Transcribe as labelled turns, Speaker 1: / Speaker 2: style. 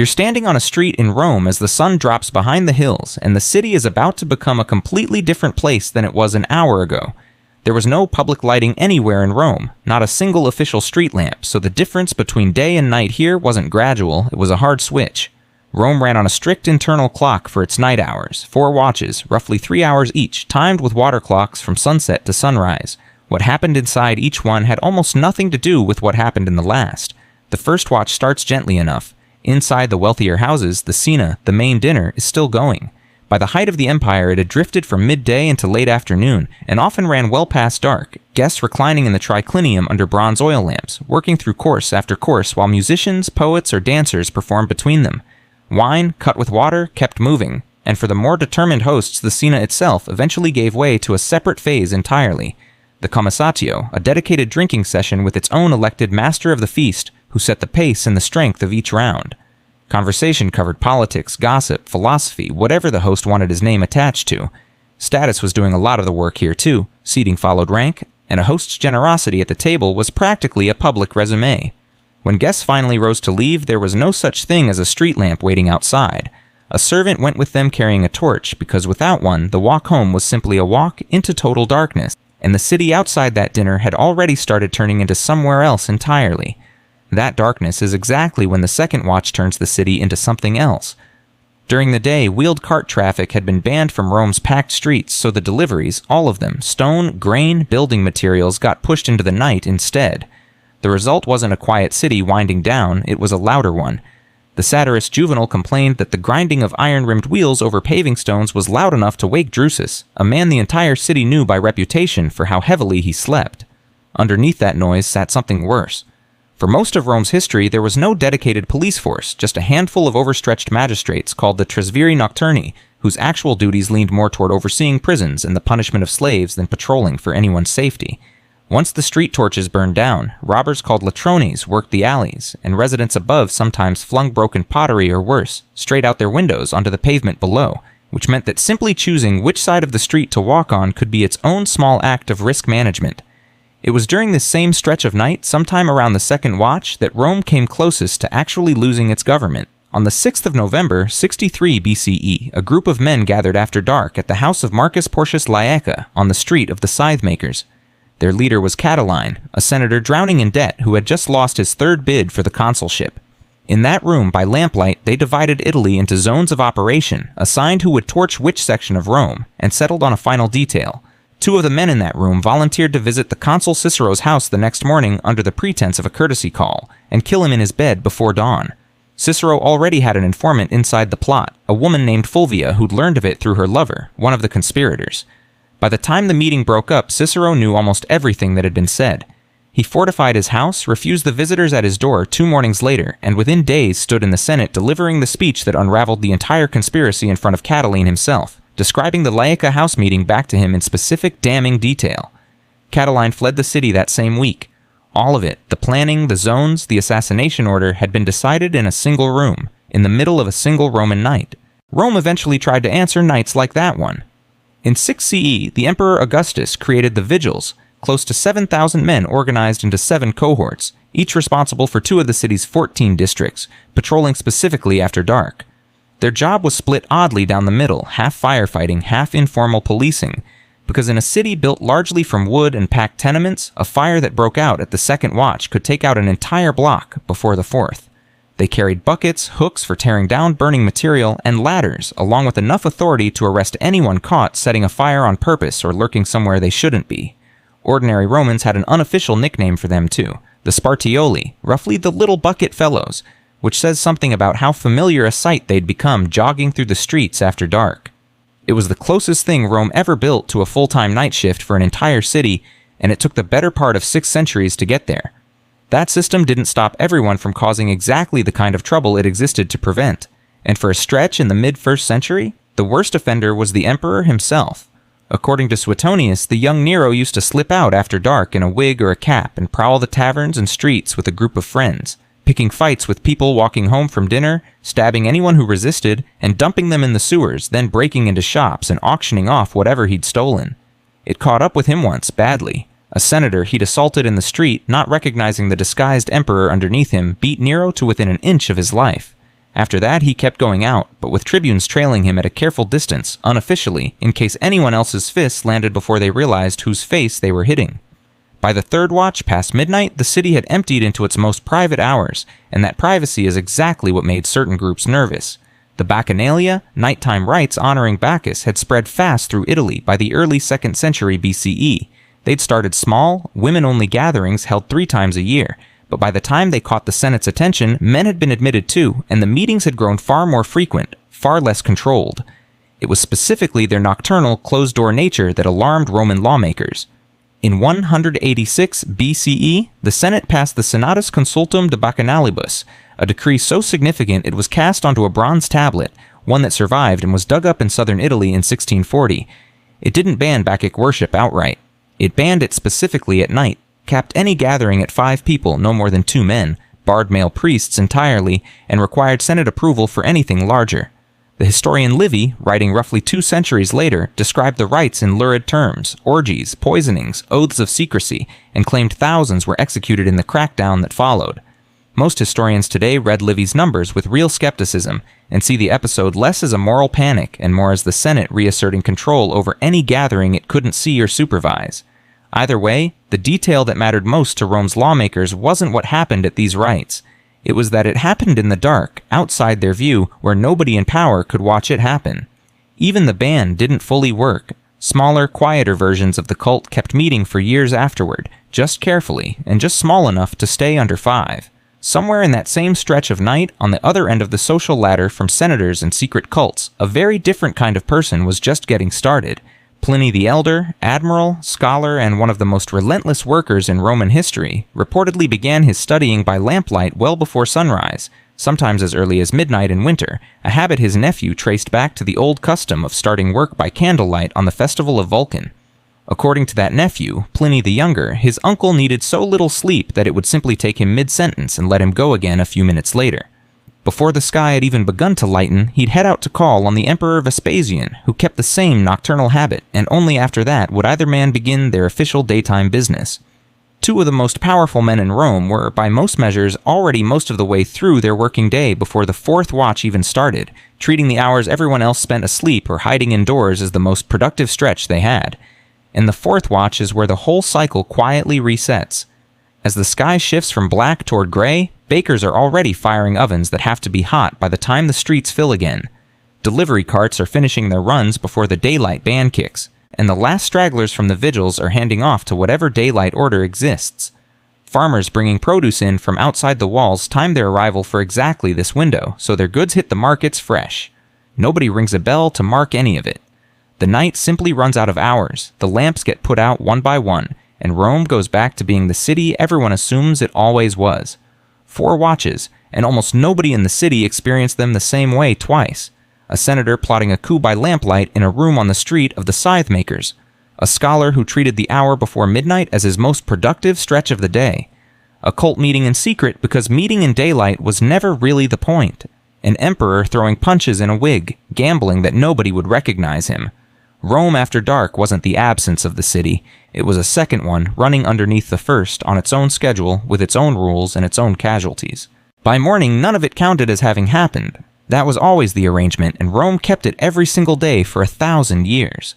Speaker 1: You're standing on a street in Rome as the sun drops behind the hills, and the city is about to become a completely different place than it was an hour ago. There was no public lighting anywhere in Rome, not a single official street lamp, so the difference between day and night here wasn't gradual, it was a hard switch. Rome ran on a strict internal clock for its night hours, 4 watches, roughly 3 hours each, timed with water clocks from sunset to sunrise. What happened inside each one had almost nothing to do with what happened in the last. The first watch starts gently enough. Inside the wealthier houses, the cena, the main dinner, is still going. By the height of the empire, it had drifted from midday into late afternoon, and often ran well past dark, guests reclining in the triclinium under bronze oil lamps, working through course after course while musicians, poets, or dancers performed between them. Wine, cut with water, kept moving, and for the more determined hosts, the cena itself eventually gave way to a separate phase entirely. The commissatio, a dedicated drinking session with its own elected master of the feast, who set the pace and the strength of each round. Conversation covered politics, gossip, philosophy, whatever the host wanted his name attached to. Status was doing a lot of the work here too, seating followed rank, and a host's generosity at the table was practically a public resume. When guests finally rose to leave, there was no such thing as a street lamp waiting outside. A servant went with them carrying a torch, because without one, the walk home was simply a walk into total darkness, and the city outside that dinner had already started turning into somewhere else entirely. That darkness is exactly when the second watch turns the city into something else. During the day, wheeled cart traffic had been banned from Rome's packed streets, so the deliveries, all of them, stone, grain, building materials, got pushed into the night instead. The result wasn't a quiet city winding down, it was a louder one. The satirist Juvenal complained that the grinding of iron-rimmed wheels over paving stones was loud enough to wake Drusus, a man the entire city knew by reputation for how heavily he slept. Underneath that noise sat something worse. For most of Rome's history, there was no dedicated police force, just a handful of overstretched magistrates called the Tresviri Nocturni, whose actual duties leaned more toward overseeing prisons and the punishment of slaves than patrolling for anyone's safety. Once the street torches burned down, robbers called latrones worked the alleys, and residents above sometimes flung broken pottery or worse, straight out their windows onto the pavement below, which meant that simply choosing which side of the street to walk on could be its own small act of risk management. It was during this same stretch of night, sometime around the second watch, that Rome came closest to actually losing its government. On the 6th of November, 63 BCE, a group of men gathered after dark at the house of Marcus Porcius Laeca on the street of the Scythe Makers. Their leader was Catiline, a senator drowning in debt who had just lost his third bid for the consulship. In that room, by lamplight, they divided Italy into zones of operation, assigned who would torch which section of Rome, and settled on a final detail. 2 of the men in that room volunteered to visit the consul Cicero's house the next morning under the pretense of a courtesy call, and kill him in his bed before dawn. Cicero already had an informant inside the plot, a woman named Fulvia who'd learned of it through her lover, one of the conspirators. By the time the meeting broke up, Cicero knew almost everything that had been said. He fortified his house, refused the visitors at his door 2 mornings later, and within days stood in the Senate delivering the speech that unraveled the entire conspiracy in front of Catiline himself, describing the Laeca house meeting back to him in specific damning detail. Catiline fled the city that same week. All of it, the planning, the zones, the assassination order, had been decided in a single room, in the middle of a single Roman night. Rome eventually tried to answer nights like that one. In 6 CE, the Emperor Augustus created the Vigiles, close to 7,000 men organized into 7 cohorts, each responsible for 2 of the city's 14 districts, patrolling specifically after dark. Their job was split oddly down the middle, half firefighting, half informal policing, because in a city built largely from wood and packed tenements, a fire that broke out at the second watch could take out an entire block before the 4th. They carried buckets, hooks for tearing down burning material, and ladders, along with enough authority to arrest anyone caught setting a fire on purpose or lurking somewhere they shouldn't be. Ordinary Romans had an unofficial nickname for them too, the Spartioli, roughly the Little Bucket Fellows, which says something about how familiar a sight they'd become jogging through the streets after dark. It was the closest thing Rome ever built to a full-time night shift for an entire city, and it took the better part of 6 centuries to get there. That system didn't stop everyone from causing exactly the kind of trouble it existed to prevent, and for a stretch in the mid-1st century, the worst offender was the emperor himself. According to Suetonius, the young Nero used to slip out after dark in a wig or a cap and prowl the taverns and streets with a group of friends, picking fights with people walking home from dinner, stabbing anyone who resisted, and dumping them in the sewers, then breaking into shops and auctioning off whatever he'd stolen. It caught up with him once, badly. A senator he'd assaulted in the street, not recognizing the disguised emperor underneath him, beat Nero to within an inch of his life. After that, he kept going out, but with tribunes trailing him at a careful distance, unofficially, in case anyone else's fists landed before they realized whose face they were hitting. By the third watch, past midnight, the city had emptied into its most private hours, and that privacy is exactly what made certain groups nervous. The Bacchanalia, nighttime rites honoring Bacchus, had spread fast through Italy by the early 2nd century BCE. They'd started small, women-only gatherings held 3 times a year, but by the time they caught the Senate's attention, men had been admitted too, and the meetings had grown far more frequent, far less controlled. It was specifically their nocturnal, closed-door nature that alarmed Roman lawmakers. In 186 BCE, the Senate passed the Senatus Consultum de Bacchanalibus, a decree so significant it was cast onto a bronze tablet, one that survived and was dug up in southern Italy in 1640. It didn't ban Bacchic worship outright. It banned it specifically at night, capped any gathering at 5 people, no more than 2 men, barred male priests entirely, and required Senate approval for anything larger. The historian Livy, writing roughly 2 centuries later, described the rites in lurid terms, orgies, poisonings, oaths of secrecy, and claimed thousands were executed in the crackdown that followed. Most historians today read Livy's numbers with real skepticism, and see the episode less as a moral panic and more as the Senate reasserting control over any gathering it couldn't see or supervise. Either way, the detail that mattered most to Rome's lawmakers wasn't what happened at these rites. It was that it happened in the dark, outside their view, where nobody in power could watch it happen. Even the ban didn't fully work. Smaller, quieter versions of the cult kept meeting for years afterward, just carefully, and just small enough to stay under 5. Somewhere in that same stretch of night, on the other end of the social ladder from senators and secret cults, a very different kind of person was just getting started. Pliny the Elder, admiral, scholar, and one of the most relentless workers in Roman history, reportedly began his studying by lamplight well before sunrise, sometimes as early as midnight in winter, a habit his nephew traced back to the old custom of starting work by candlelight on the festival of Vulcan. According to that nephew, Pliny the Younger, his uncle needed so little sleep that it would simply take him mid-sentence and let him go again a few minutes later. Before the sky had even begun to lighten, he'd head out to call on the Emperor Vespasian, who kept the same nocturnal habit, and only after that would either man begin their official daytime business. 2 of the most powerful men in Rome were, by most measures, already most of the way through their working day before the 4th watch even started, treating the hours everyone else spent asleep or hiding indoors as the most productive stretch they had. And the 4th watch is where the whole cycle quietly resets. As the sky shifts from black toward gray, bakers are already firing ovens that have to be hot by the time the streets fill again. Delivery carts are finishing their runs before the daylight ban kicks, and the last stragglers from the Vigiles are handing off to whatever daylight order exists. Farmers bringing produce in from outside the walls time their arrival for exactly this window, so their goods hit the markets fresh. Nobody rings a bell to mark any of it. The night simply runs out of hours, the lamps get put out one by one, and Rome goes back to being the city everyone assumes it always was. 4 watches, and almost nobody in the city experienced them the same way twice. A senator plotting a coup by lamplight in a room on the street of the scythe makers. A scholar who treated the hour before midnight as his most productive stretch of the day. A cult meeting in secret because meeting in daylight was never really the point. An emperor throwing punches in a wig, gambling that nobody would recognize him. Rome after dark wasn't the absence of the city. It was a second one running underneath the first on its own schedule with its own rules and its own casualties. By morning, none of it counted as having happened. That was always the arrangement, and Rome kept it every single day for 1,000 years.